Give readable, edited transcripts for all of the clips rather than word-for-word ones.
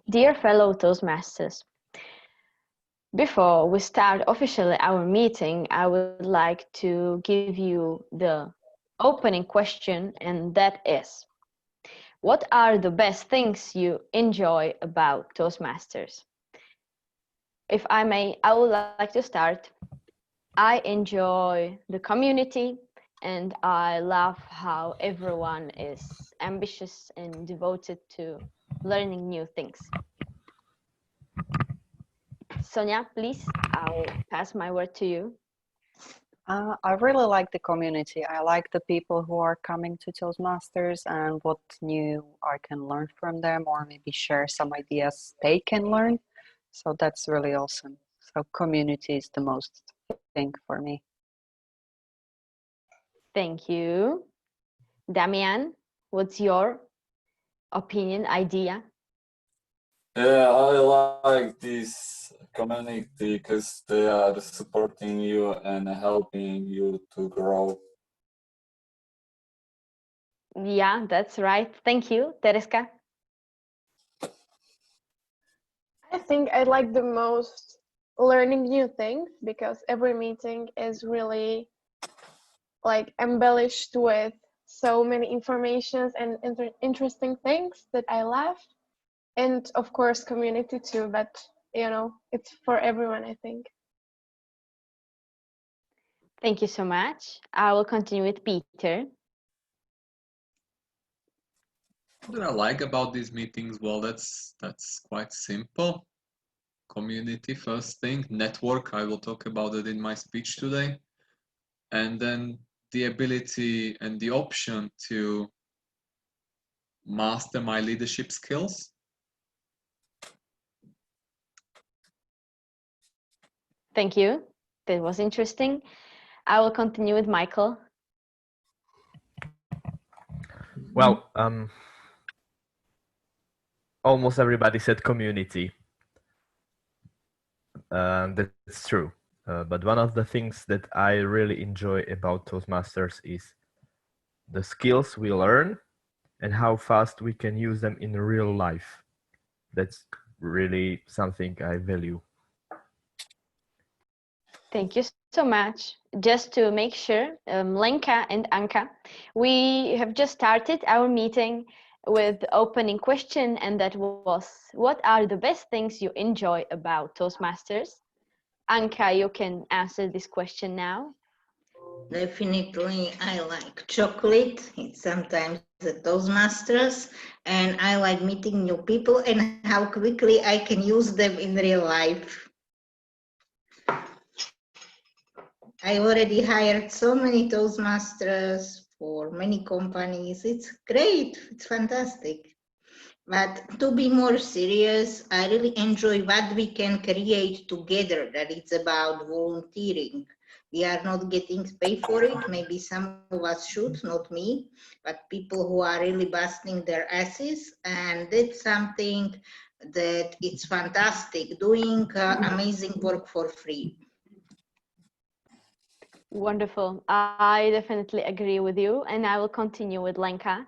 Dear fellow Toastmasters, before we start officially our meeting, I would like to give you the opening question, and that is, what are the best things you enjoy about Toastmasters? If I may, I would like to start. I enjoy the community, and I love how everyone is ambitious and devoted to learning new things. Sonia, please, I'll pass my word to you. I really like the community. I like the people who are coming to Toastmasters and what new I can learn from them, or maybe share some ideas they can learn. So that's really awesome. So community is the most thing for me. Thank you. Damian, what's your opinion, idea? Yeah, I like this community because they are supporting you and helping you to grow. Yeah, that's right. Thank you. Terezka? I think I like the most learning new things because every meeting is really like embellished with so many informations and interesting things that I love. And of course community too, but you know, it's for everyone, I think. Thank you so much. I will continue with Peter. What do I like about these meetings? Well, that's quite simple. Community first thing, network, I will talk about it in my speech today. And then the ability and the option to master my leadership skills. Thank you. That was interesting. I will continue with Michael. Well, almost everybody said community. That's true. But one of the things that I really enjoy about Toastmasters is the skills we learn and how fast we can use them in real life. That's really something I value. Thank you so much. Just to make sure, Lenka and Anka, we have just started our meeting with the opening question, and that was, what are the best things you enjoy about Toastmasters? Anka, you can answer this question now. Definitely, I like chocolate. It's sometimes the Toastmasters, and I like meeting new people and how quickly I can use them in real life. I already hired so many Toastmasters for many companies. It's great. It's fantastic. But to be more serious, I really enjoy what we can create together, that it's about volunteering. We are not getting paid for it. Maybe some of us should, not me, but people who are really busting their asses. And that's something that it's fantastic, doing amazing work for free. Wonderful. I definitely agree with you, and I will continue with Lenka.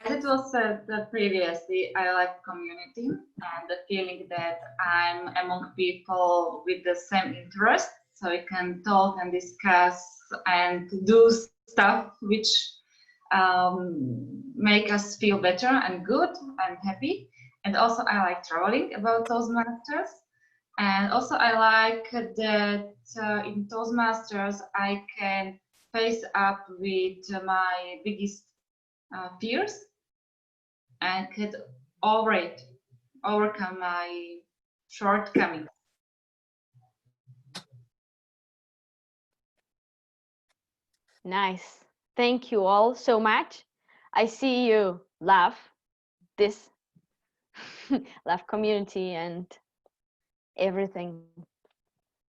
As it was said previously, I like community and the feeling that I'm among people with the same interest, so we can talk and discuss and do stuff which make us feel better and good and happy. And also I like traveling about Toastmasters. And also I like that in Toastmasters I can face up with my biggest fears and could overcome my shortcomings. Nice. Thank you all so much. I see you love this love community and everything.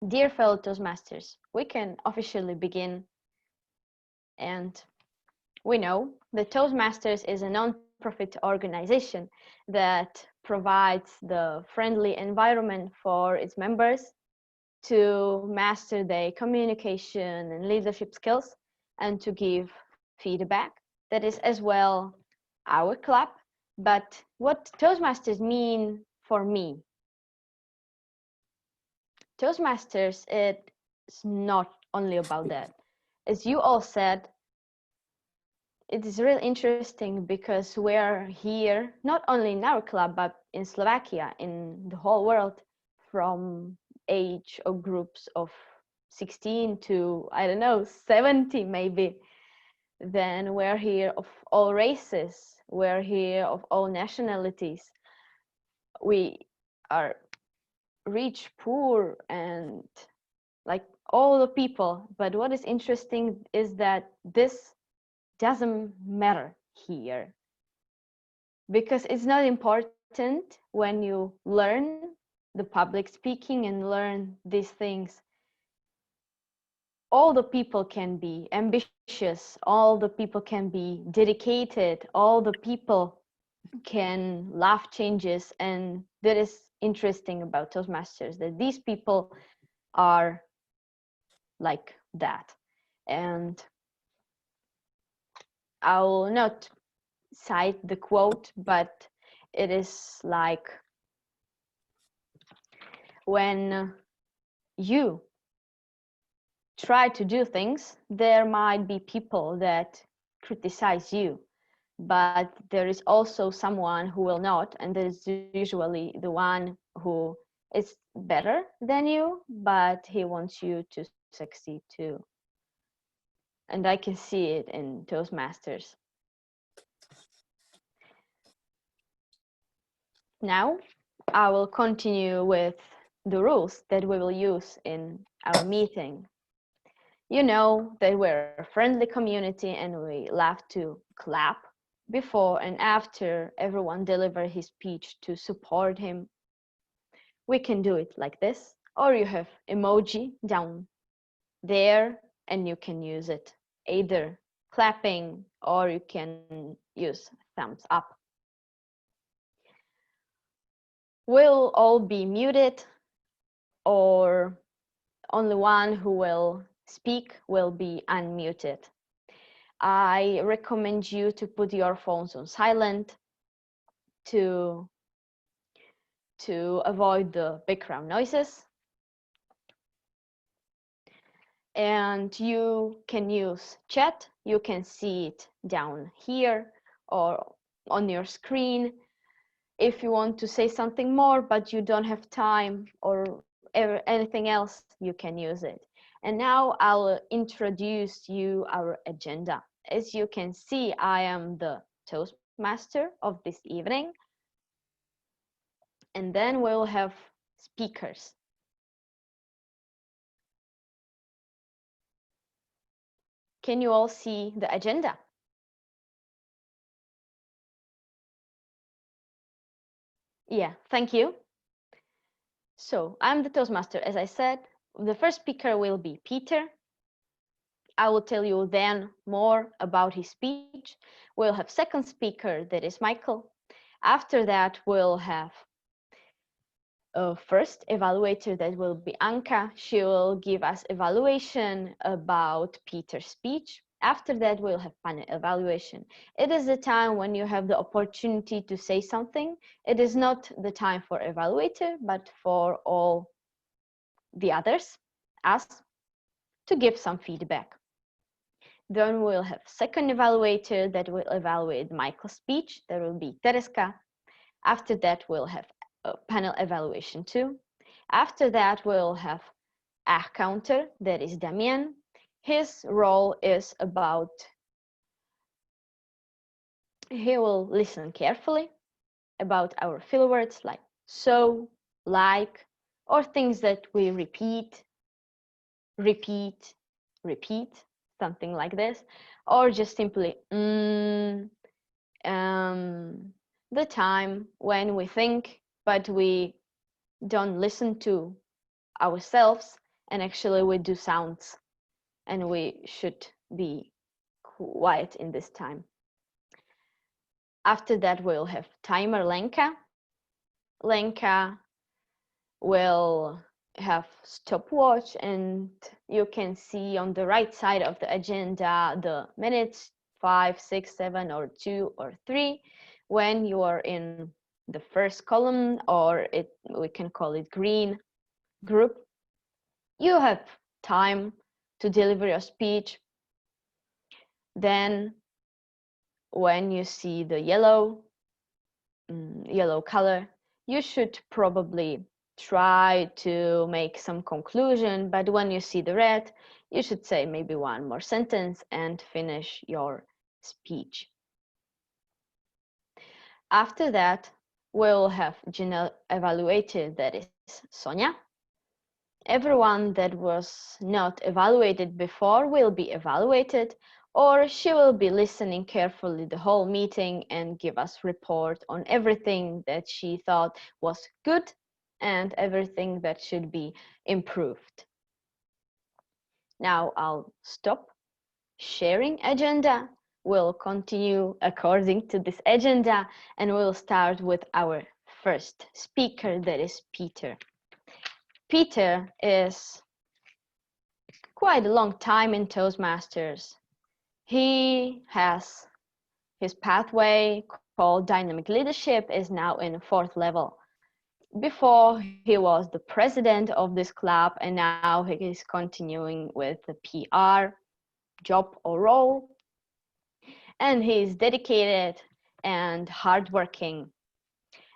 Dear fellow Toastmasters, we can officially begin. And we know that Toastmasters is a non-profit organization that provides the friendly environment for its members to master their communication and leadership skills and to give feedback. That is as well our club, But what Toastmasters mean for me? Toastmasters, it's not only about that. As you all said, it is really interesting because we're here, not only in our club, but in Slovakia, in the whole world, from age or groups of 16 to, I don't know, 70 maybe. Then we're here of all races, we're here of all nationalities. We are rich, poor, and like all the people. But what is interesting is that this doesn't matter here, because it's not important when you learn the public speaking and learn these things. All the people can be ambitious, all the people can be dedicated, all the people can love changes. And that is interesting about Toastmasters, that these people are like that. And I will not cite the quote, but it is like, when you try to do things, there might be people that criticize you, but there is also someone who will not, and that is usually the one who is better than you, but he wants you to succeed too. And I can see it in Toastmasters. Now I will continue with the rules that we will use in our meeting. You know that we're a friendly community and we love to clap before and after everyone delivers his speech to support him. We can do it like this, or you have emoji down there and you can use it, either clapping or you can use thumbs up. We'll all be muted, or only one who will speak will be unmuted. I recommend you to put your phones on silent to avoid the background noises. And you can use chat. You can see it down here or on your screen. If you want to say something more, but you don't have time or anything else, you can use it. And now I'll introduce you our agenda. As you can see, I am the Toastmaster of this evening. And then we'll have speakers. Can you all see the agenda? Yeah, thank you. So I'm the Toastmaster, as I said. The first speaker will be Peter. I will tell you then more about his speech. We'll have second speaker, that is Michal. After that, we'll have a first evaluator, that will be Anka. She will give us evaluation about Peter's speech. After that, we'll have panel evaluation. It is the time when you have the opportunity to say something. It is not the time for evaluator, but for all the others, us, to give some feedback. Then we'll have second evaluator that will evaluate Michal's speech. That will be Terezka. After that, we'll have a panel evaluation too. After that, we'll have a counter, that is Damian. His role is about, he will listen carefully about our filler words like so, like, or things that we repeat, something like this, or just simply the time when we think but we don't listen to ourselves, and actually we do sounds, and we should be quiet in this time. After that, we'll have timer Lenka. Lenka will have stopwatch, and you can see on the right side of the agenda the minutes, 5, 6, 7, or 2 or 3. when you are in the first column, or we can call it green group, you have time to deliver your speech. Then when you see the yellow color, you should probably try to make some conclusion, but when you see the red, you should say maybe one more sentence and finish your speech. After that, we'll have general evaluator, that is Soňa. Everyone that was not evaluated before will be evaluated, or she will be listening carefully the whole meeting and give us report on everything that she thought was good and everything that should be improved. Now I'll stop sharing agenda. We'll continue according to this agenda, and we'll start with our first speaker, that is Peter. Peter is quite a long time in Toastmasters. He has his pathway called dynamic leadership is now in 4th level. Before, he was the president of this club, and now he is continuing with the PR job or role. And he is dedicated and hardworking.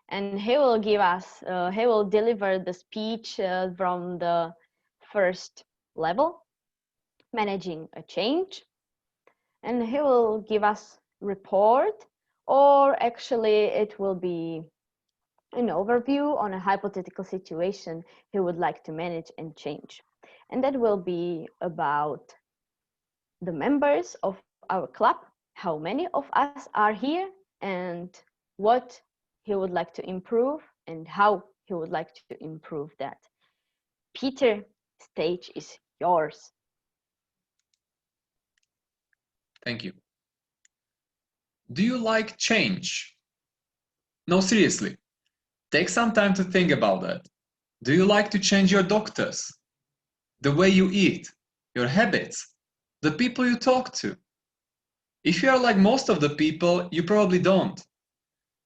And he will give us, he will deliver the speech from the 1st level, managing a change. And he will give us report, or actually it will be an overview on a hypothetical situation he would like to manage and change. And that will be about the members of our club, how many of us are here, and what he would like to improve and how he would like to improve that. Peter, stage is yours. Thank you. Do you like change? No, seriously. Take some time to think about that. Do you like to change your doctors? The way you eat? Your habits? The people you talk to? If you are like most of the people, you probably don't.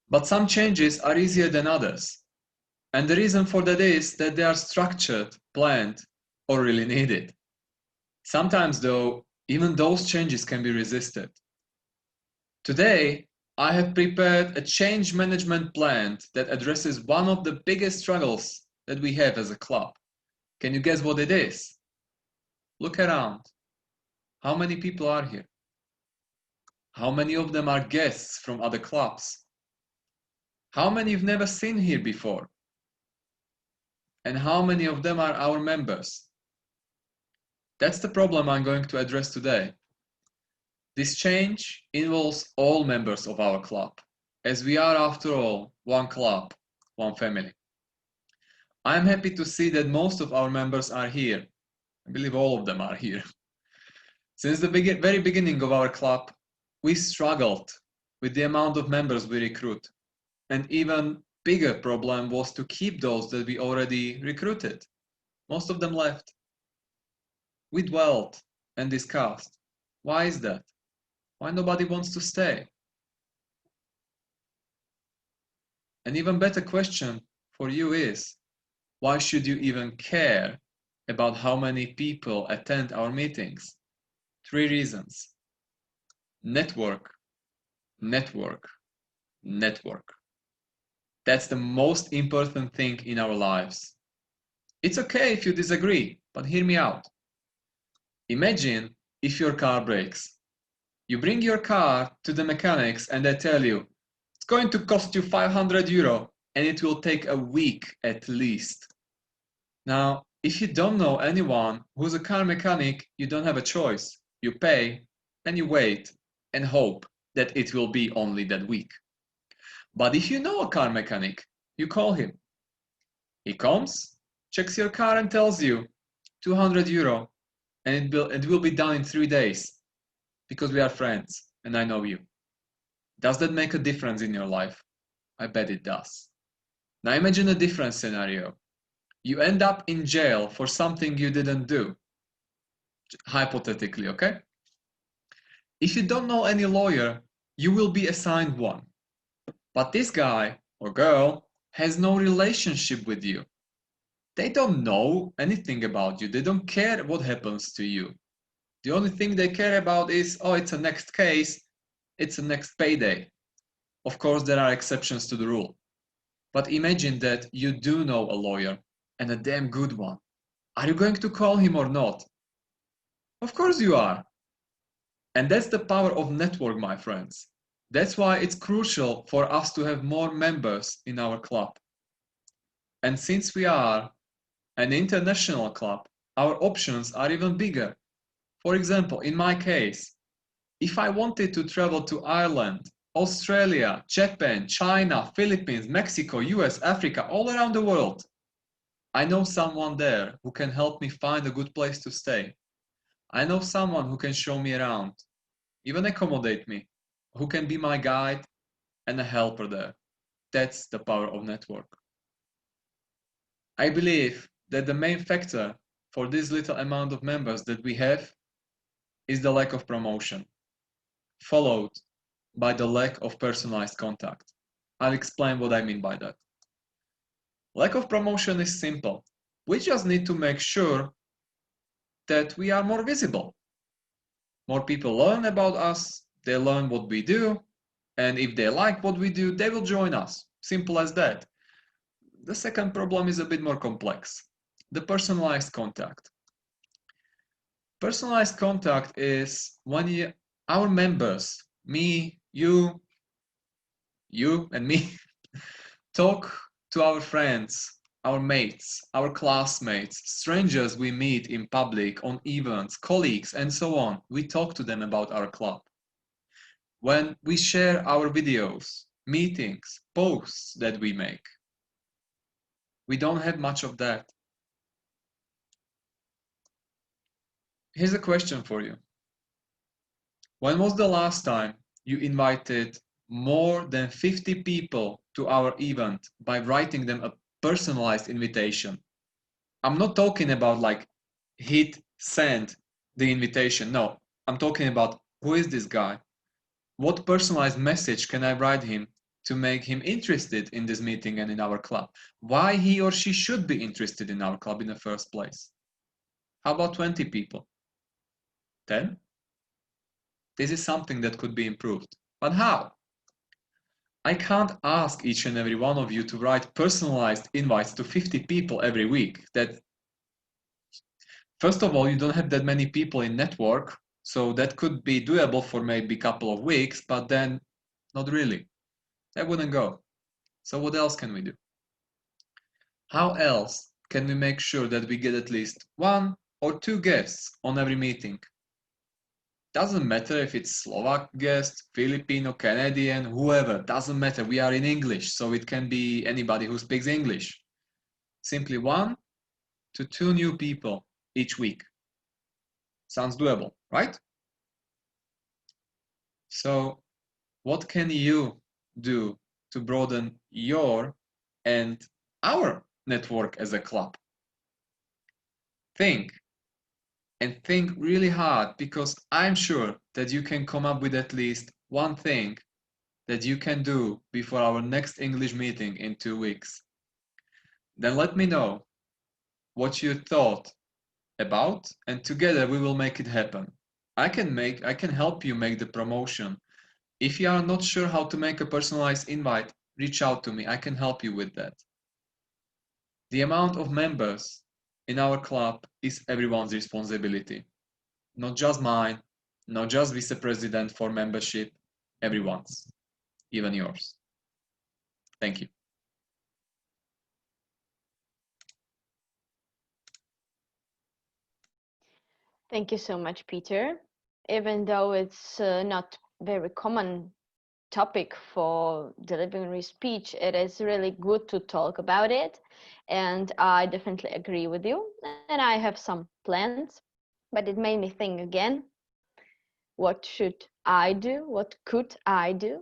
But some changes are easier than others. And the reason for that is that they are structured, planned, or really needed. Sometimes, though, even those changes can be resisted. Today, I have prepared a change management plan that addresses one of the biggest struggles that we have as a club. Can you guess what it is? Look around. How many people are here? How many of them are guests from other clubs? How many you've never seen here before? And how many of them are our members? That's the problem I'm going to address today. This change involves all members of our club, as we are, after all, one club, one family. I'm happy to see that most of our members are here. I believe all of them are here. Since the very beginning of our club, we struggled with the amount of members we recruit. And even bigger problem was to keep those that we already recruited. Most of them left. We dwelt and discussed. Why is that? Why nobody wants to stay? An even better question for you is, why should you even care about how many people attend our meetings? 3 reasons. Network, network, network. That's the most important thing in our lives. It's okay if you disagree, but hear me out. Imagine if your car breaks. You bring your car to the mechanics and they tell you, it's going to cost you 500 euro and it will take a week at least. Now, if you don't know anyone who's a car mechanic, you don't have a choice. You pay and you wait and hope that it will be only that week. But if you know a car mechanic, you call him. He comes, checks your car and tells you 200 euro and it will be done in 3 days because we are friends and I know you. Does that make a difference in your life? I bet it does. Now imagine a different scenario. You end up in jail for something you didn't do. Hypothetically, okay? If you don't know any lawyer, you will be assigned one. But this guy or girl has no relationship with you. They don't know anything about you. They don't care what happens to you. The only thing they care about is, oh, it's a next case, it's a next payday. Of course, there are exceptions to the rule. But imagine that you do know a lawyer, and a damn good one. Are you going to call him or not? Of course you are. And that's the power of network, my friends. That's why it's crucial for us to have more members in our club. And since we are an international club, our options are even bigger. For example, in my case, if I wanted to travel to Ireland, Australia, Japan, China, Philippines, Mexico, US, Africa, all around the world, I know someone there who can help me find a good place to stay. I know someone who can show me around, even accommodate me, who can be my guide and a helper there. That's the power of network. I believe that the main factor for this little amount of members that we have is the lack of promotion, followed by the lack of personalized contact. I'll explain what I mean by that. Lack of promotion is simple. We just need to make sure that we are more visible. More people learn about us, they learn what we do, and if they like what we do, they will join us. Simple as that. The second problem is a bit more complex. The personalized contact. Personalized contact is when our members, me, you and me, talk to our friends, our mates, our classmates, strangers we meet in public, on events, colleagues, and so on. We talk to them about our club. When we share our videos, meetings, posts that we make, we don't have much of that. Here's a question for you. When was the last time you invited more than 50 people to our event by writing them a personalized invitation? I'm not talking about like hit send the invitation. No, I'm talking about who is this guy? What personalized message can I write him to make him interested in this meeting and in our club? Why he or she should be interested in our club in the first place? How about 20 people? 10? This is something that could be improved. But how? I can't ask each and every one of you to write personalized invites to 50 people every week. That, first of all, you don't have that many people in network, so that could be doable for maybe a couple of weeks, but then not really. That wouldn't go. So what else can we do? How else can we make sure that we get at least 1 or 2 guests on every meeting? Doesn't matter if it's Slovak guest, Filipino, Canadian, whoever, doesn't matter. We are in English, so it can be anybody who speaks English. Simply 1 to 2 new people each week. Sounds doable, right? So what can you do to broaden your and our network as a club? Think. And think really hard, because I'm sure that you can come up with at least one thing that you can do before our next English meeting in 2 weeks. Then let me know what you thought about, and together we will make it happen. I can help you make the promotion. If you are not sure how to make a personalized invite, reach out to me. I can help you with that. The amount of members in our club is everyone's responsibility. Not just mine, not just vice president for membership, everyone's, even yours. Thank you. Thank you so much, Peter. Even though it's not very common topic for delivering speech, it is really good to talk about it. And I definitely agree with you. And I have some plans, but it made me think again, what should I do? What could I do?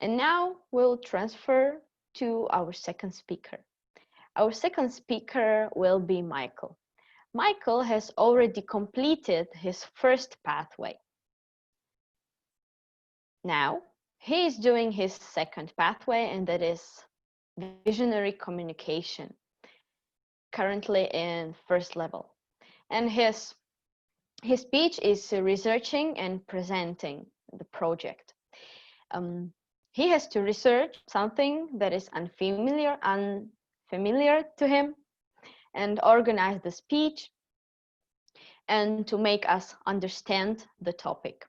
And now we'll transfer to our second speaker. Our second speaker will be Michal. Michal has already completed his first pathway. Now He is doing his second pathway, and that is visionary communication, currently in first level. And his speech is researching and presenting the project. He has to research something that is unfamiliar to him, and organize the speech and to make us understand the topic.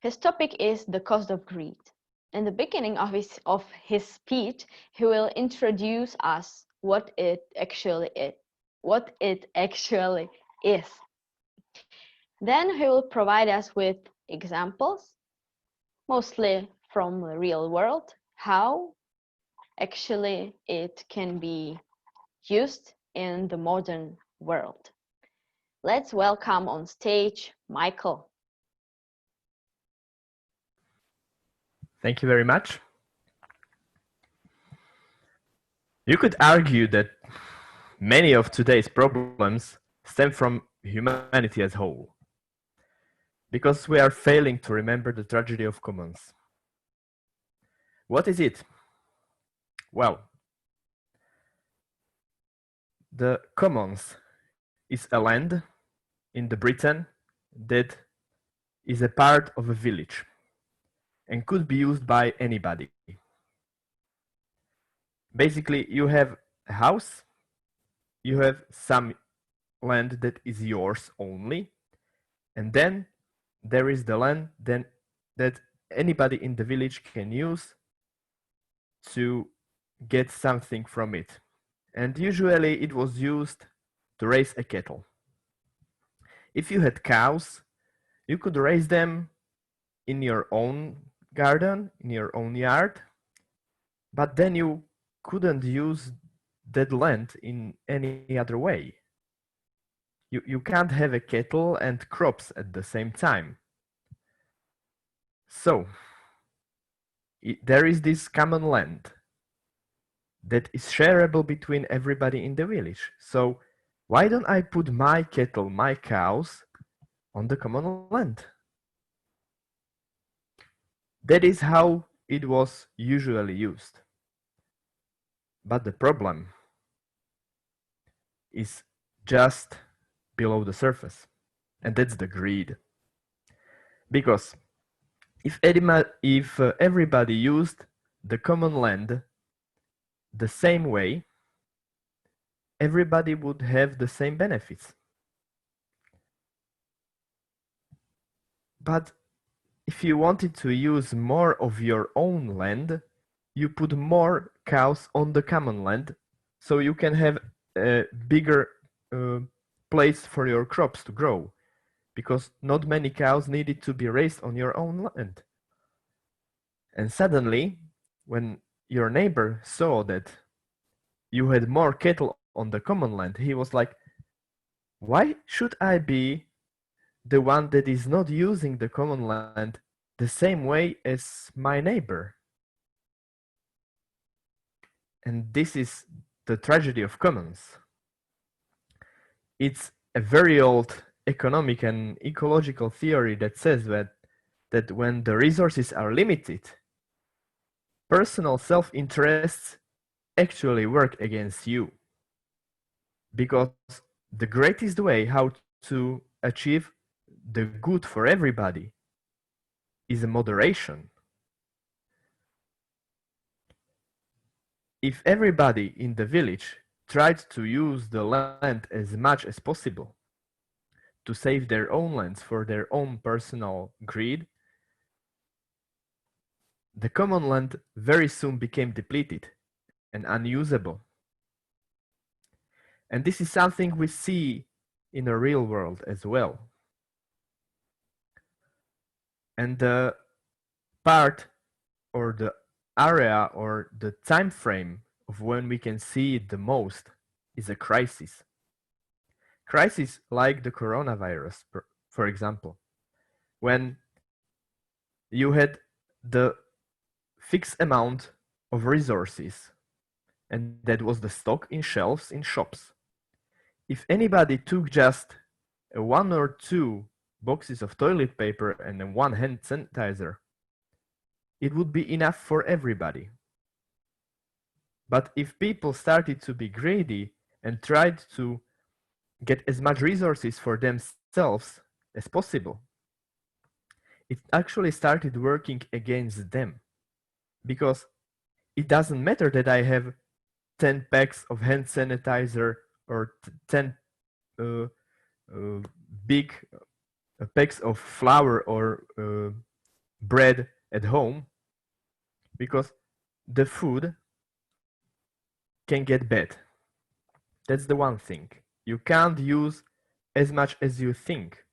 His topic is the cost of greed. In the beginning of his speech, he will introduce us what it actually is. Then he will provide us with examples, mostly from the real world, how actually it can be used in the modern world. Let's welcome on stage Michal. Thank you very much. You could argue that many of today's problems stem from humanity as a whole, because we are failing to remember the tragedy of commons. What is it? Well, the commons is a land in the Britain that is a part of a village and could be used by anybody. Basically, you have a house, you have some land that is yours only, and then there is the land that anybody in the village can use to get something from it. And usually it was used to raise a cattle. If you had cows, you could raise them in your own garden, in your own yard, but then you couldn't use that land in any other way. You can't have a cattle and crops at the same time. So there is this common land that is shareable between everybody in the village. So why don't I put my cattle, my cows on the common land? That is how it was usually used. But the problem is just below the surface, and that's the greed. Because if everybody used the common land the same way, everybody would have the same benefits. But if you wanted to use more of your own land, you put more cows on the common land, so you can have a bigger place for your crops to grow, because not many cows needed to be raised on your own land. And suddenly, when your neighbor saw that you had more cattle on the common land, he was like, why should I be the one that is not using the common land the same way as my neighbor? And this is the tragedy of commons. It's a very old economic and ecological theory that says that when the resources are limited, personal self-interests actually work against you. Because the greatest way how to achieve the good for everybody is moderation. If everybody in the village tried to use the land as much as possible to save their own lands for their own personal greed, the common land very soon became depleted and unusable. And this is something we see in the real world as well. And the part or the area or the time frame of when we can see it the most is a crisis. Crisis like the coronavirus, for example, when you had the fixed amount of resources, and that was the stock in shelves in shops. If anybody took just 1 or 2 boxes of toilet paper and then 1 hand sanitizer it would be enough for everybody. But if people started to be greedy and tried to get as much resources for themselves as possible, it actually started working against them. Because it doesn't matter that I have 10 packs of hand sanitizer or 10 uh, big packs of flour or bread at home, because the food can get bad. That's the one thing. You can't use as much as you think.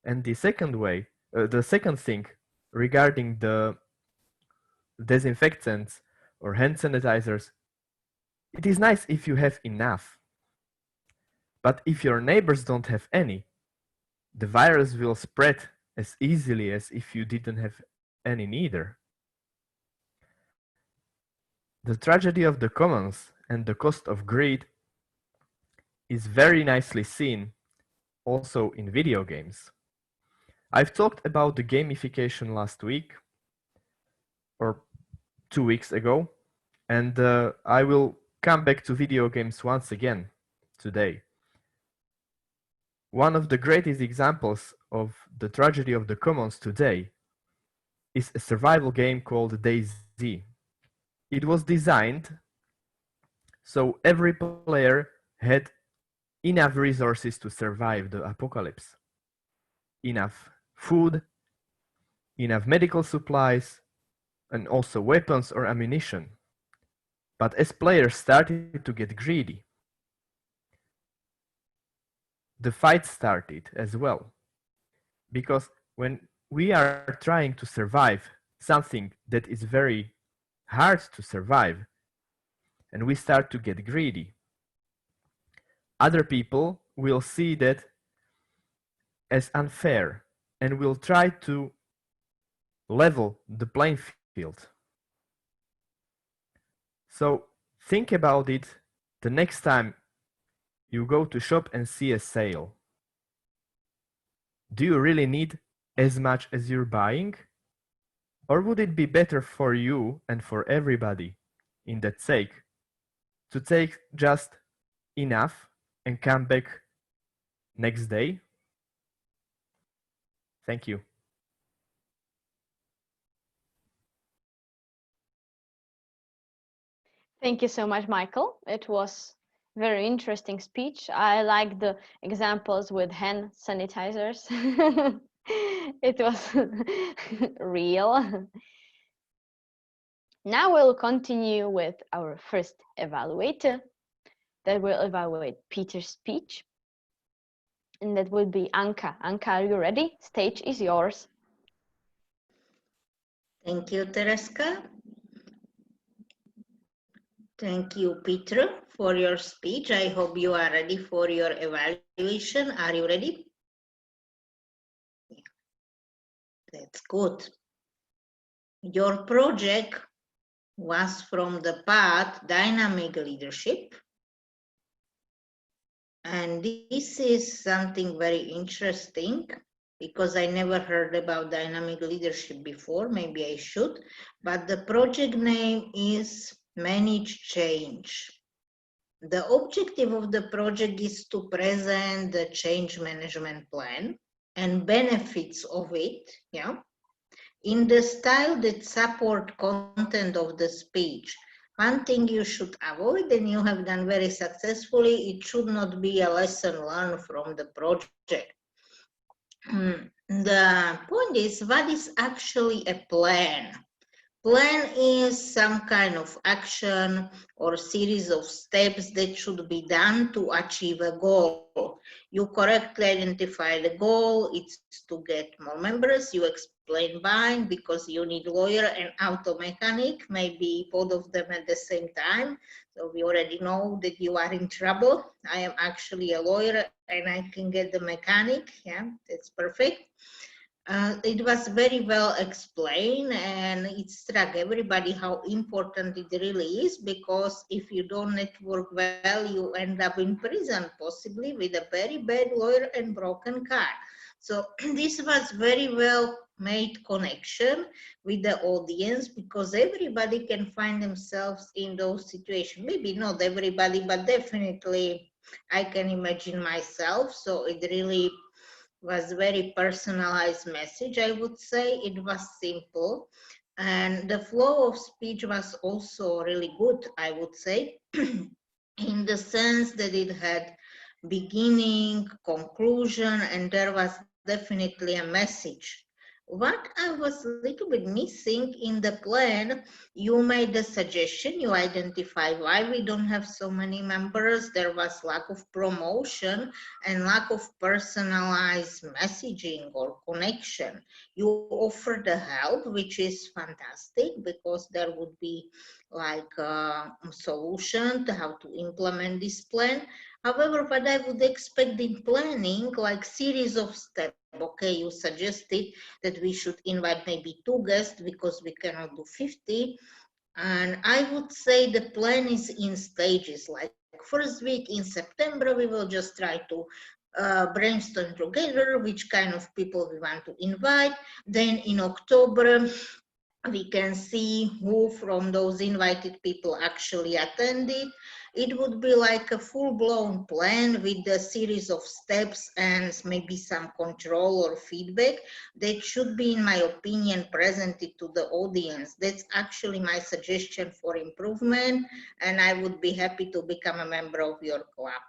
And the second thing regarding the disinfectants or hand sanitizers, it is nice if you have enough. But if your neighbors don't have any, the virus will spread as easily as if you didn't have any neither. The tragedy of the commons and the cost of greed is very nicely seen also in video games. I've talked about the gamification last week or 2 weeks ago, and I will come back to video games once again today. One of the greatest examples of the tragedy of the commons today is a survival game called DayZ. It was designed so every player had enough resources to survive the apocalypse. Enough food, enough medical supplies, and also weapons or ammunition. But as players started to get greedy, the fight started as well. Because when we are trying to survive something that is very hard to survive, and we start to get greedy, other people will see that as unfair and will try to level the playing field. So think about it the next time you go to shop and see a sale. Do you really need as much as you're buying? Or would it be better for you and for everybody in that sake to take just enough and come back next day? Thank you. Thank you so much, Michael. It was very interesting speech. I like the examples with hand sanitizers. It was real. Now we'll continue with our first evaluator that will evaluate Peter's speech. And that will be Anka. Anka, are you ready? Stage is yours. Thank you, Terezka. Thank you, Peter, for your speech. I hope you are ready for your evaluation. Are you ready? Yeah. That's good. Your project was from the path dynamic leadership. And this is something very interesting because I never heard about dynamic leadership before. Maybe I should. But the project name is Manage Change. The objective of the project is to present the change management plan and benefits of it, yeah, in the style that support content of the speech. One thing you should avoid, and you have done very successfully, it should not be a lesson learned from the project. The point is, what is actually a plan? Plan is some kind of action or series of steps that should be done to achieve a goal. You correctly identify the goal, it's to get more members. You explain why, because you need lawyer and auto mechanic, maybe both of them at the same time. So we already know that you are in trouble. I am actually a lawyer and I can get the mechanic. Yeah, that's perfect. It was very well explained, and it struck everybody how important it really is, because if you don't network well, you end up in prison, possibly with a very bad lawyer and broken car. So this was very well made connection with the audience, because everybody can find themselves in those situations. Maybe not everybody, but definitely I can imagine myself. So it really was very personalized message, I would say. It was simple. And the flow of speech was also really good, I would say, in the sense that it had beginning, conclusion, and there was definitely a message. What I was a little bit missing in the plan, you made a suggestion, you identify why we don't have so many members. There was lack of promotion and lack of personalized messaging or connection. You offer the help, which is fantastic, because there would be like a solution to how to implement this plan. However, what I would expect in planning, like series of steps. Okay, you suggested that we should invite maybe 2 guests because we cannot do 50. And I would say the plan is in stages. Like first week in September, we will just try to brainstorm together which kind of people we want to invite. Then in October, we can see who from those invited people actually attended. It would be like a full-blown plan with a series of steps and maybe some control or feedback that should be, in my opinion, presented to the audience. That's actually my suggestion for improvement, and I would be happy to become a member of your club.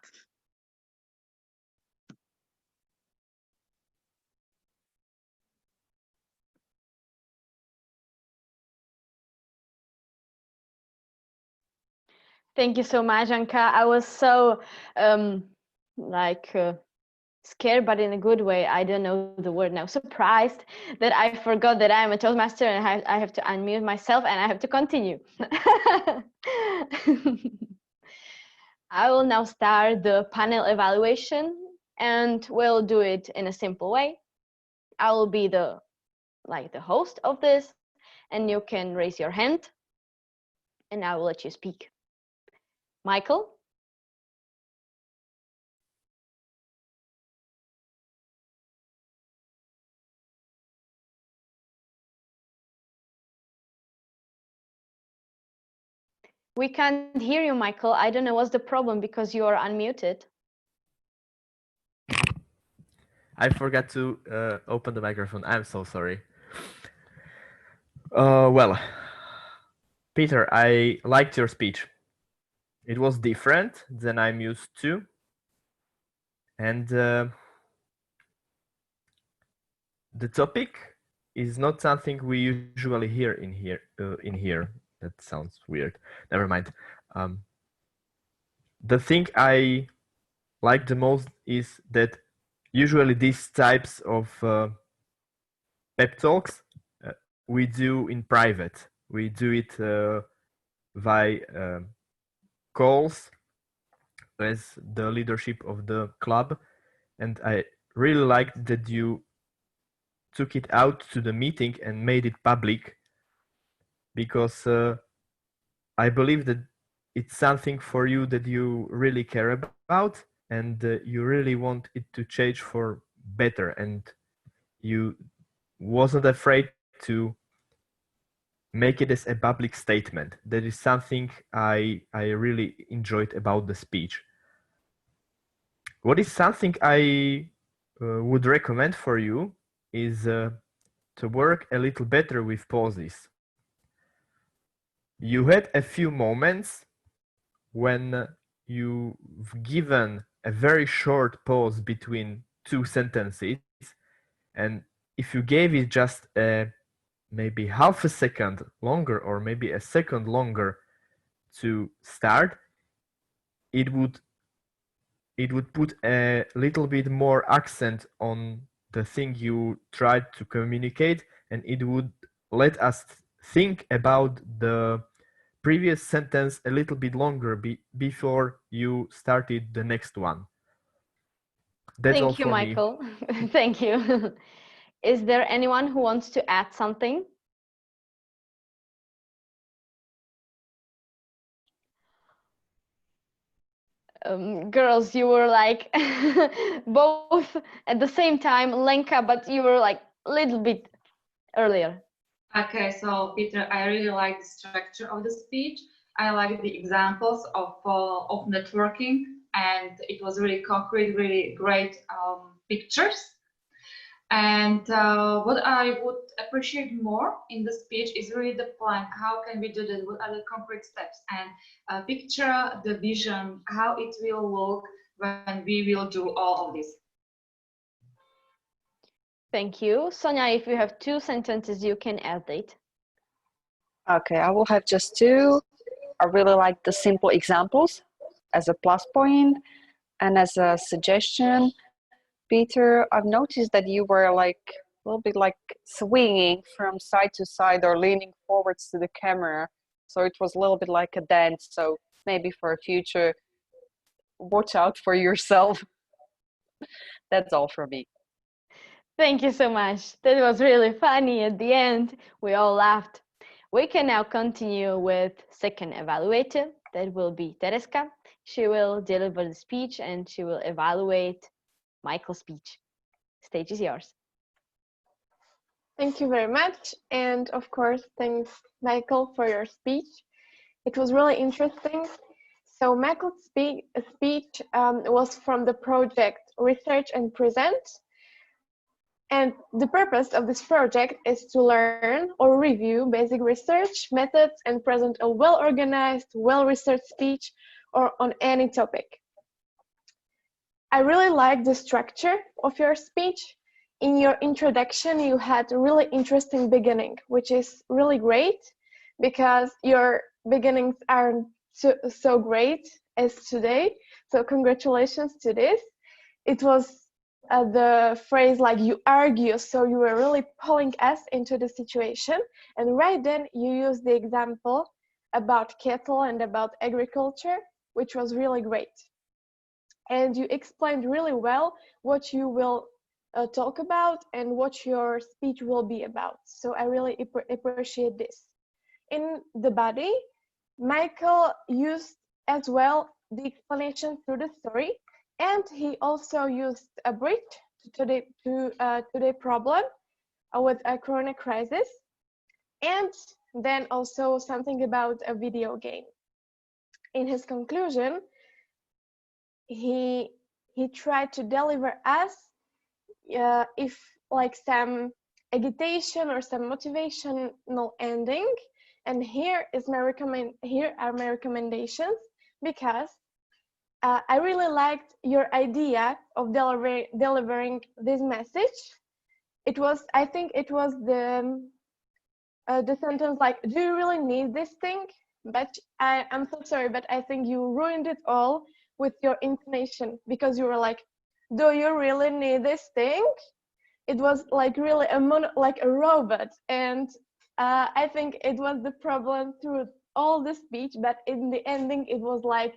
Thank you so much, Anka. I was so scared, but in a good way. I don't know the word now. Surprised that I forgot that I'm a Toastmaster and I have to unmute myself and I have to continue. I will now start the panel evaluation, and we'll do it in a simple way. I will be the host of this, and you can raise your hand, and I will let you speak. Michael? We can't hear you, Michael. I don't know what's the problem because you are unmuted. I forgot to open the microphone. I'm so sorry. Well, Peter, I liked your speech. It was different than I'm used to. And the topic is not something we usually hear in here. That sounds weird. Never mind. The thing I like the most is that usually these types of pep talks we do in private. We do it via calls as the leadership of the club, and I really liked that you took it out to the meeting and made it public, because I believe that it's something for you that you really care about, and you really want it to change for better, and you wasn't afraid to make it as a public statement. That is something I really enjoyed about the speech. What is something I would recommend for you is to work a little better with pauses. You had a few moments when you've given a very short pause between 2 sentences, and if you gave it just maybe half a second longer or maybe a second longer to start, it would put a little bit more accent on the thing you tried to communicate, and it would let us think about the previous sentence a little bit longer before you started the next one. That's all Thank you, for Michael. me. Thank you. Is there anyone who wants to add something? Girls, you were like both at the same time, Lenka, but you were like a little bit earlier. Okay, so Peter, I really like the structure of the speech. I like the examples of networking, and it was really concrete, really great pictures. And what I would appreciate more in the speech is really the plan. How can we do that? What are the concrete steps? And picture the vision, how it will look when we will do all of this. Thank you. Sonia, if you have 2 sentences, you can add it. Okay, I will have just 2. I really like the simple examples as a plus point, and as a suggestion, Peter, I've noticed that you were like a little bit like swinging from side to side or leaning forwards to the camera. So it was a little bit like a dance. So maybe for a future, watch out for yourself. That's all from me. Thank you so much. That was really funny at the end. We all laughed. We can now continue with second evaluator. That will be Terezka. She will deliver the speech and she will evaluate Michael's speech. Stage is yours. Thank you very much. And of course, thanks, Michael, for your speech. It was really interesting. So Michael's speech was from the project Research and Present. And the purpose of this project is to learn or review basic research methods and present a well-organized, well-researched speech or on any topic. I really like the structure of your speech. In your introduction, you had a really interesting beginning, which is really great because your beginnings aren't so great as today. So congratulations to this. It was the phrase like you argue, so you were really pulling us into the situation. And right then you used the example about cattle and about agriculture, which was really great. And you explained really well what you will talk about and what your speech will be about. So I really appreciate this. In the body, Michael used as well the explanation through the story, and he also used a bridge to the problem with a corona crisis, and then also something about a video game. In his conclusion, he tried to deliver us if like some agitation or some motivational ending. And here are my recommendations, because I really liked your idea of delivering this message. I think it was the sentence like, do you really need this thing? But I'm so sorry, but I think you ruined it all with your intonation, because you were like, do you really need this thing? It was like really like a robot. And I think it was the problem through all the speech, but in the ending, it was like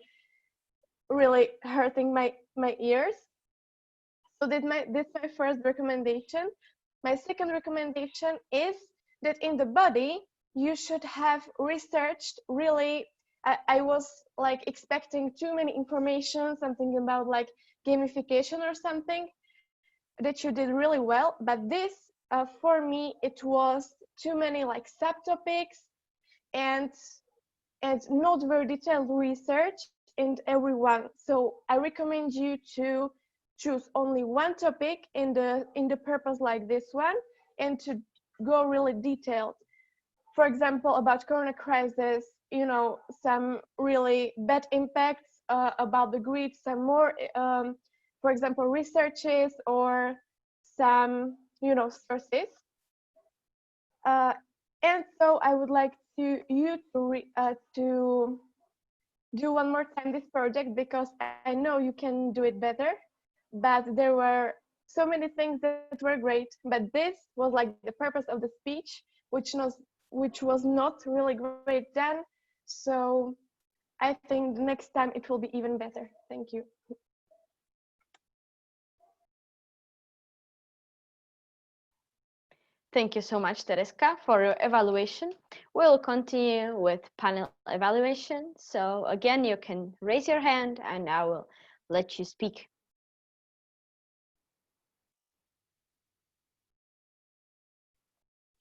really hurting my ears. So that's my first recommendation. My second recommendation is that in the body, you should have researched really. I was like expecting too many information, something about like gamification or something, that you did really well. But this, for me, it was too many like subtopics and not very detailed research in everyone. So I recommend you to choose only one topic in the purpose like this one, and to go really detailed. For example, about corona crisis, you know, some really bad impacts about the grid, some more, for example, researches or some, you know, sources. And so I would like you to do one more time this project, because I know you can do it better. But there were so many things that were great, but this was like the purpose of the speech, which was not really great done. So I think next time it will be even better. Thank you. Thank you so much, Terezka, for your evaluation. We'll continue with panel evaluation. So again, you can raise your hand and I will let you speak.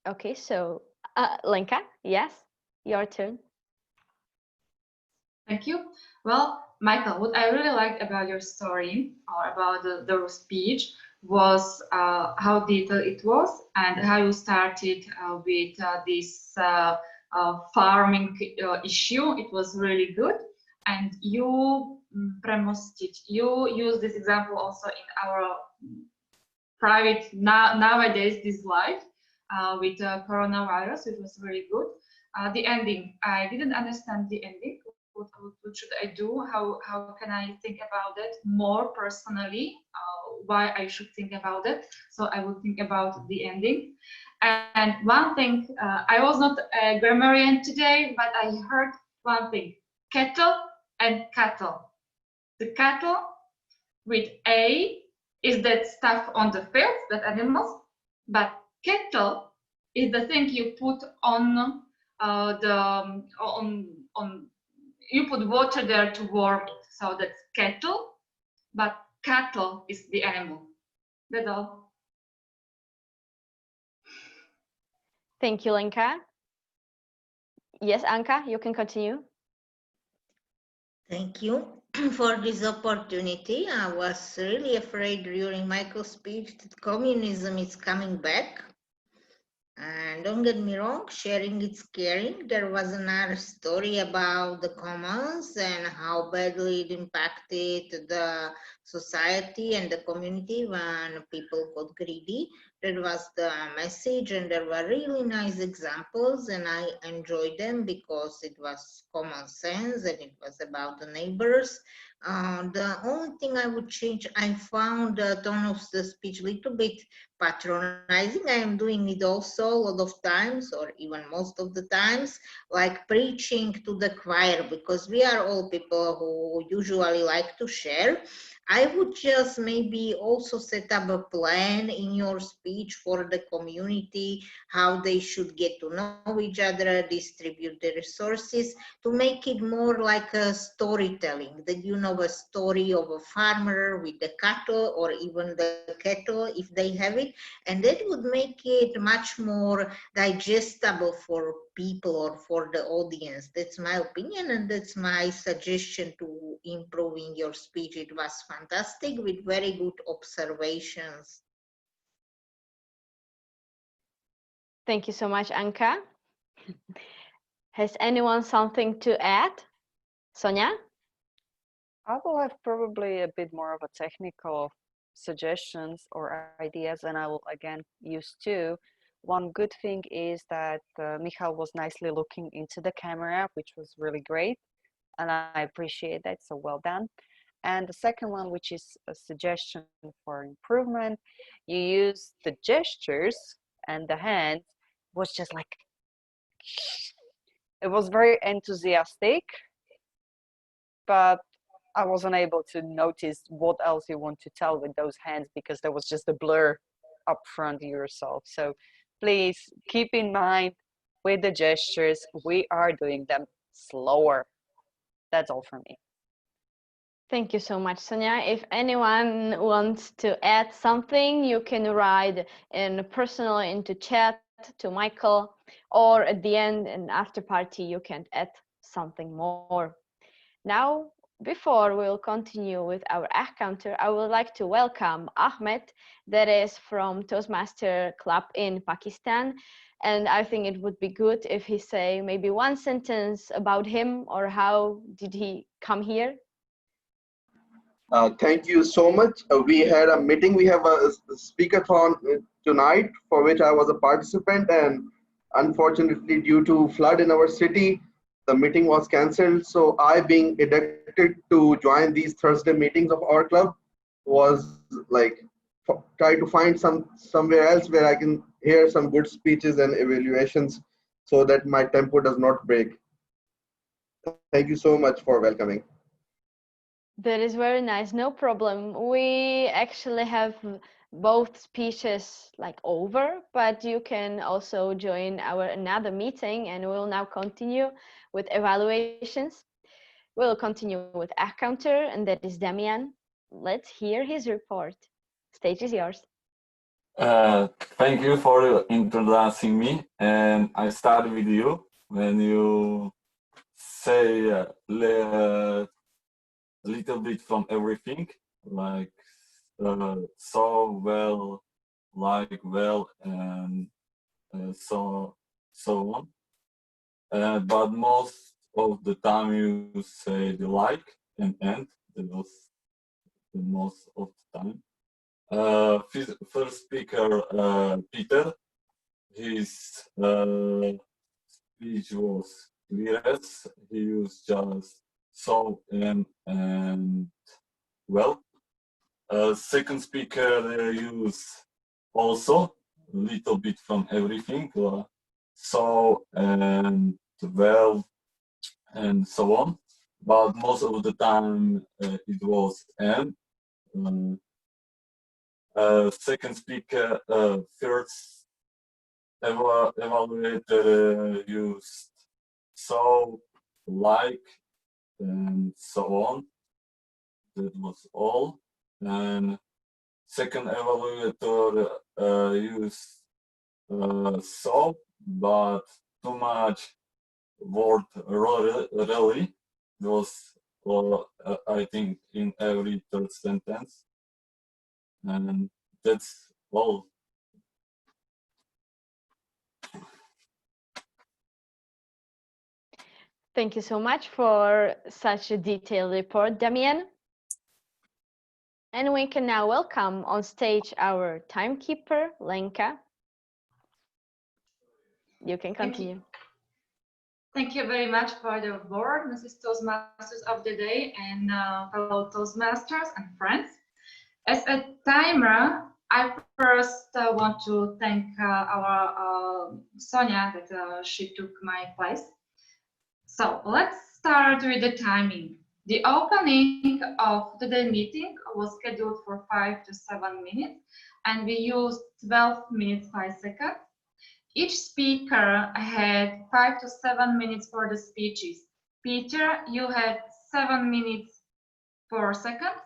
Okay, so Lenka, yes, your turn. Thank you. Well, Michael, what I really liked about your story or about the speech was how detailed it was and how you started with this farming issue. It was really good. And you you use this example also in our private nowadays this life with coronavirus. It was really good. The ending, I didn't understand the ending. What should I do? How can I think about it more personally? Why I should think about it? So I will think about the ending. And one thing, I was not a grammarian today, but I heard one thing: kettle and cattle. The cattle with A is that stuff on the field, that animals, but kettle is the thing you put on on you put water there to warm it. So that's kettle, but cattle is the animal. That's all. Thank you, Lenka. Yes, Anka, you can continue. Thank you for this opportunity. I was really afraid during Michael's speech that communism is coming back. And don't get me wrong, sharing is caring. There was another story about the commons and how badly it impacted the society and the community when people got greedy. That was the message, and there were really nice examples, and I enjoyed them because it was common sense and it was about the neighbors. The only thing I would change, I found the tone of the speech a little bit patronizing. I am doing it also a lot of times, or even most of the times, like preaching to the choir, because we are all people who usually like to share. I would just maybe also set up a plan in your speech for the community, how they should get to know each other, distribute the resources, to make it more like a storytelling, that you know a story of a farmer with the cattle or even the cattle if they have it, and that would make it much more digestible for people or for the audience. That's my opinion, and that's my suggestion to improving your speech. It was fantastic with very good observations. Thank you so much, Anka. Has anyone something to add? Sonia? I will have probably a bit more of a technical suggestions or ideas, and I will again use two. One good thing is that Michal was nicely looking into the camera, which was really great, and I appreciate that, so well done. And the second one, which is a suggestion for improvement, you use the gestures and the hands was just like, it was very enthusiastic, but I wasn't able to notice what else you want to tell with those hands because there was just a blur up front yourself. So please keep in mind with the gestures, we are doing them slower. That's all for me. Thank you so much, Sonia. If anyone wants to add something, you can write in personally into chat to Michael, or at the end and after party, you can add something more. Now, before we'll continue with our Counter, I would like to welcome Ahmed, that is from Toastmaster Club in Pakistan. And I think it would be good if he say maybe one sentence about him or how did he come here. Thank you so much. We had a meeting. We have a speakerthon tonight for which I was a participant, and unfortunately, due to flood in our city, the meeting was cancelled. So I, being addicted to join these Thursday meetings of our club, was like try to find somewhere else where I can hear some good speeches and evaluations, so that my tempo does not break. Thank you so much for welcoming. That is very nice. No problem. We actually have both speeches like over, but you can also join our another meeting, and we'll now continue with evaluations. We'll continue with Counter, and that is Damian. Let's hear his report. Stage is yours. Thank you for introducing me, and I start with you when you say little bit from everything, like so well, like well, and so on. But most of the time you say the like and end. That was the most of the time. First speaker, Peter. His speech was clear. He used just so and well. Second speaker used also a little bit from everything, so and well and so on. But most of the time it was and. Second speaker, first evaluator used so, like, and so on. That was all. And second evaluator used so, but too much word really. It was, I think, in every third sentence. And that's all. Thank you so much for such a detailed report, Damian. And we can now welcome on stage our timekeeper, Lenka. You can continue. Thank you very much for the word, Mrs. Toastmasters of the day and fellow Toastmasters and friends. As a timer, I first want to thank our Soňa that she took my place. So let's start with the timing. The opening of today's meeting was scheduled for 5 to 7 minutes, and we used 12 minutes 5 seconds. Each speaker had 5 to 7 minutes for the speeches. Peter, you had 7 minutes 4 seconds,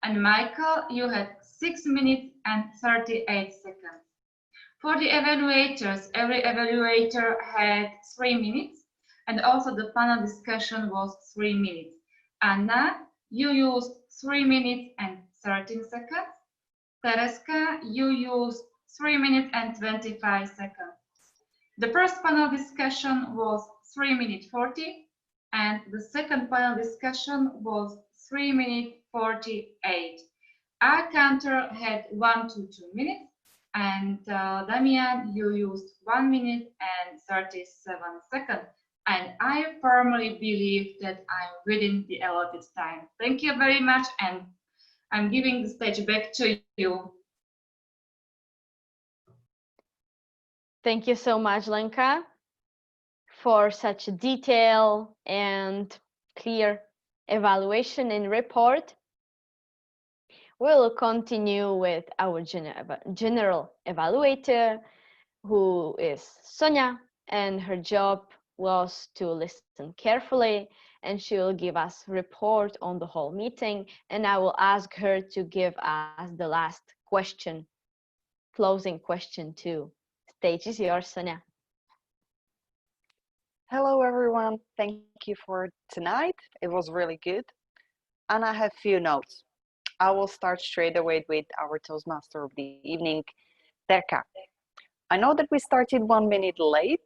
and Michal, you had 6 minutes and 38 seconds. For the evaluators, every evaluator had 3 minutes, and also the panel discussion was 3 minutes. Anna, you used 3 minutes and 13 seconds. Terezka, you used 3 minutes and 25 seconds. The first panel discussion was 3 minutes 40, and the second panel discussion was 3 minutes 48. Our counter had 1 to 2 minutes, and Damian, you used 1 minute and 37 seconds. And I firmly believe that I'm within the allotted time. Thank you very much, and I'm giving the stage back to you. Thank you so much, Lenka, for such a detailed and clear evaluation and report. We'll continue with our general evaluator, who is Soňa, and her job was to listen carefully, and she will give us report on the whole meeting, and I will ask her to give us the last question, closing question too. Stage is yours, Soňa. Hello, everyone. Thank you for tonight. It was really good. And I have few notes. I will start straight away with our Toastmaster of the evening, Terezka. I know that we started 1 minute late,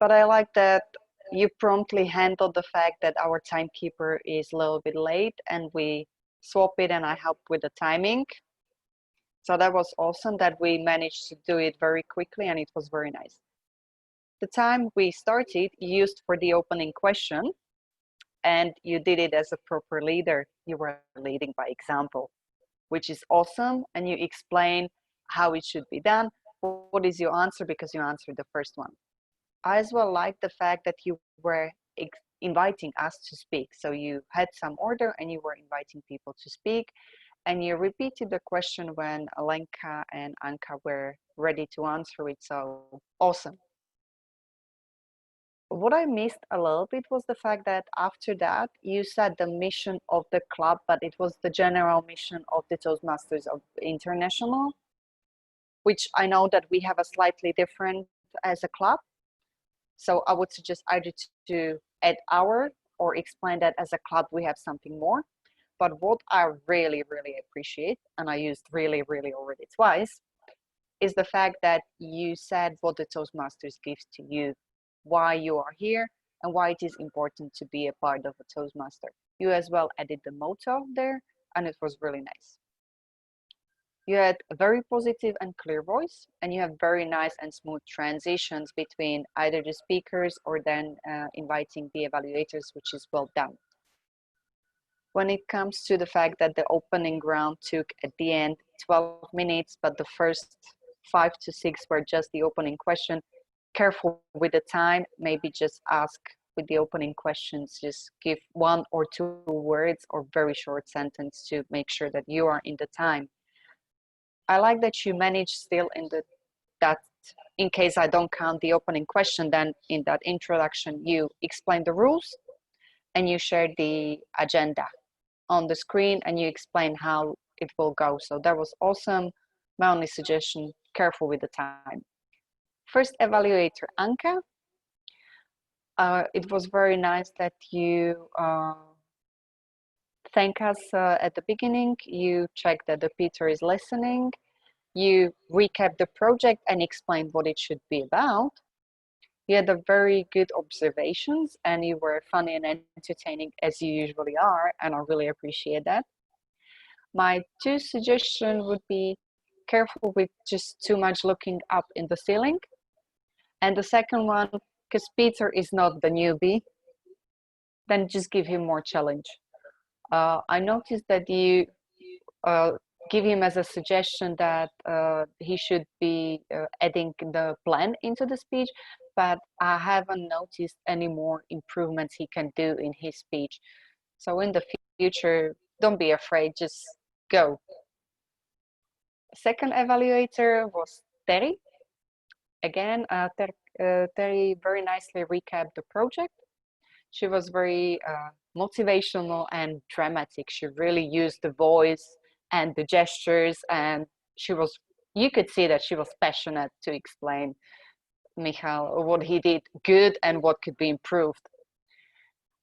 but I like that you promptly handled the fact that our timekeeper is a little bit late and we swap it and I helped with the timing. So that was awesome that we managed to do it very quickly and it was very nice. The time we started, you used for the opening question and you did it as a proper leader. You were leading by example, which is awesome. And you explain how it should be done. What is your answer? Because you answered the first one. I as well like the fact that you were inviting us to speak. So you had some order and you were inviting people to speak. And you repeated the question when Lenka and Anka were ready to answer it. So awesome. What I missed a little bit was the fact that after that, you said the mission of the club, but it was the general mission of the Toastmasters of International. which I know that we have a slightly different as a club. So I would suggest either to add our or explain that as a club we have something more. But what I really, really appreciate, and I used really, really already twice, is the fact that you said what the Toastmasters gives to you, why you are here, and why it is important to be a part of a Toastmaster. You as well added the motto there, and it was really nice. You had a very positive and clear voice, and you have very nice and smooth transitions between either the speakers or then inviting the evaluators, which is well done. When it comes to the fact that the opening round took at the end 12 minutes, but the first 5 to 6 were just the opening question, careful with the time, maybe just ask with the opening questions, just give 1 or 2 words or very short sentence to make sure that you are in the time. I like that you managed still that in case I don't count the opening question, then in that introduction, you explain the rules and you share the agenda on the screen and you explain how it will go. So that was awesome. My only suggestion, careful with the time. First evaluator, Anka. It was very nice that you thank us at the beginning. You check that the Peter is listening. You recap the project and explained what it should be about. You had a very good observations and you were funny and entertaining as you usually are, and I really appreciate that. My 2 suggestions would be careful with just too much looking up in the ceiling. And the second one, because Peter is not the newbie, then just give him more challenge. I noticed that you give him as a suggestion that he should be adding the plan into the speech, but I haven't noticed any more improvements he can do in his speech. So in the future, don't be afraid, just go. Second evaluator was Terry. Again, Terry very nicely recapped the project. She was very motivational and dramatic. She really used the voice and the gestures, and you could see that she was passionate to explain Michal what he did good and what could be improved.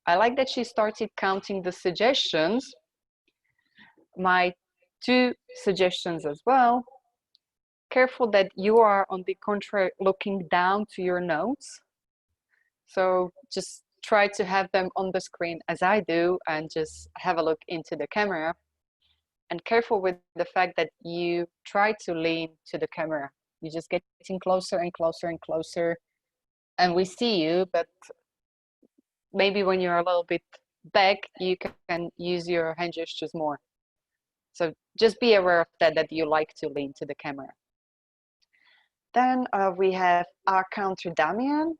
I like that she started counting the suggestions. My 2 suggestions as well. Careful that you are on the contrary looking down to your notes. So just try to have them on the screen as I do and just have a look into the camera. And careful with the fact that you try to lean to the camera. You're just getting closer and closer and closer. And we see you, but maybe when you're a little bit back, you can use your hand gestures more. So just be aware of that you like to lean to the camera. Then we have our Counter Damian.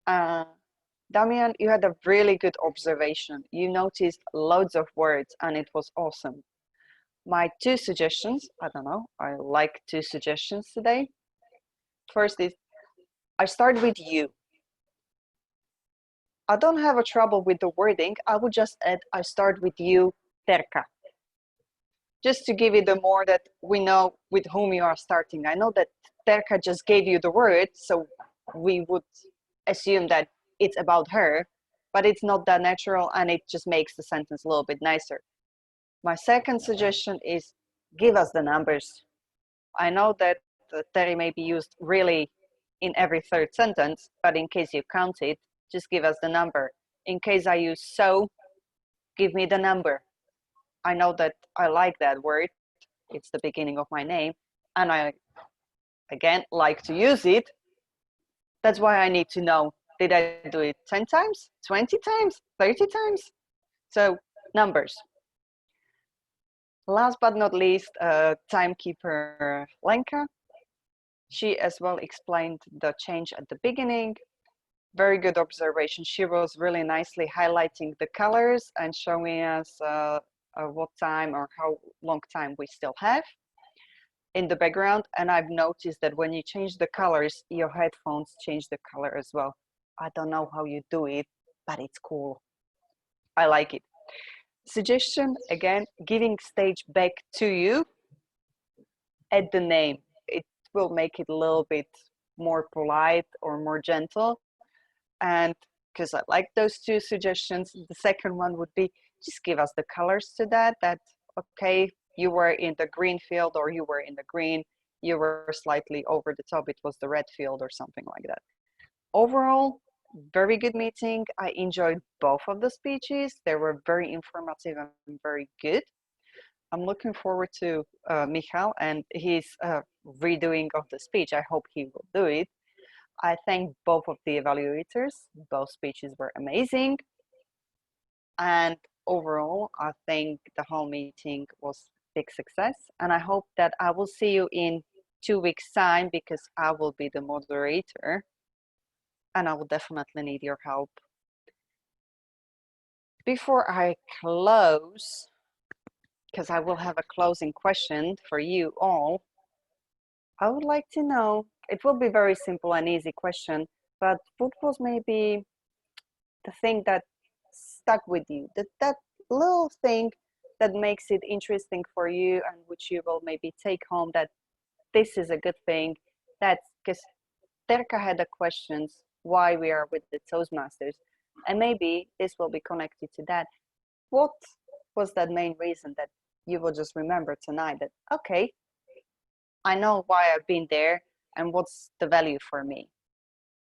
Damian, you had a really good observation. You noticed loads of words and it was awesome. My 2 suggestions, I don't know, I like 2 suggestions today. First is, I start with you. I don't have a trouble with the wording. I would just add, I start with you, Terezka. Just to give it the more that we know with whom you are starting. I know that Terezka just gave you the word, so we would assume that it's about her, but it's not that natural and it just makes the sentence a little bit nicer. My second suggestion is give us the numbers. I know that Terry may be used really in every 3rd sentence, but in case you count it, just give us the number. In case I use so, give me the number. I know that I like that word. It's the beginning of my name. And I, again, like to use it. That's why I need to know, did I do it 10 times, 20 times, 30 times? So numbers. Last but not least, Timekeeper Lenka. She as well explained the change at the beginning. Very good observation. She was really nicely highlighting the colors and showing us what time or how long time we still have in the background. And I've noticed that when you change the colors, your headphones change the color as well. I don't know how you do it, but it's cool. I like it. Suggestion, again, giving stage back to you at the name. It will make it a little bit more polite or more gentle. And because I like those two suggestions, the second one would be just give us the colors to that, okay, you were in the green field or you were in the green, you were slightly over the top, it was the red field or something like that. Overall, very good meeting. I enjoyed both of the speeches. They were very informative and very good. I'm looking forward to Michal and his redoing of the speech. I hope he will do it. I thank both of the evaluators. Both speeches were amazing. And overall, I think the whole meeting was a big success. And I hope that I will see you in 2 weeks' time, because I will be the moderator and I will definitely need your help. Before I close, because I will have a closing question for you all, I would like to know, it will be very simple and easy question, but what was maybe the thing that stuck with you, that little thing that makes it interesting for you and which you will maybe take home, that this is a good thing? That's because Terka had the questions why we are with the Toastmasters, and maybe this will be connected to that. What was that main reason that you will just remember tonight, that okay, I know why I've been there and what's the value for me?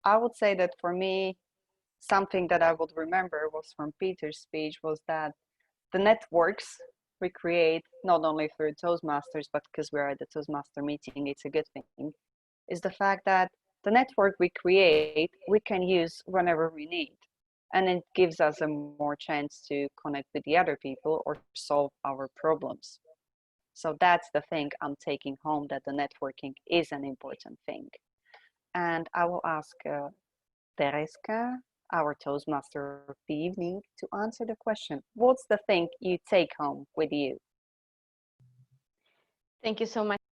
I would say that for me, something that I would remember was from Peter's speech, was that the networks we create, not only through Toastmasters, but because we're at the Toastmaster meeting, it's a good thing, is the fact that the network we create, we can use whenever we need. And it gives us a more chance to connect with the other people or solve our problems. So that's the thing I'm taking home, that the networking is an important thing. And I will ask Terezka, our Toastmaster of the evening, to answer the question. What's the thing you take home with you? Thank you so much.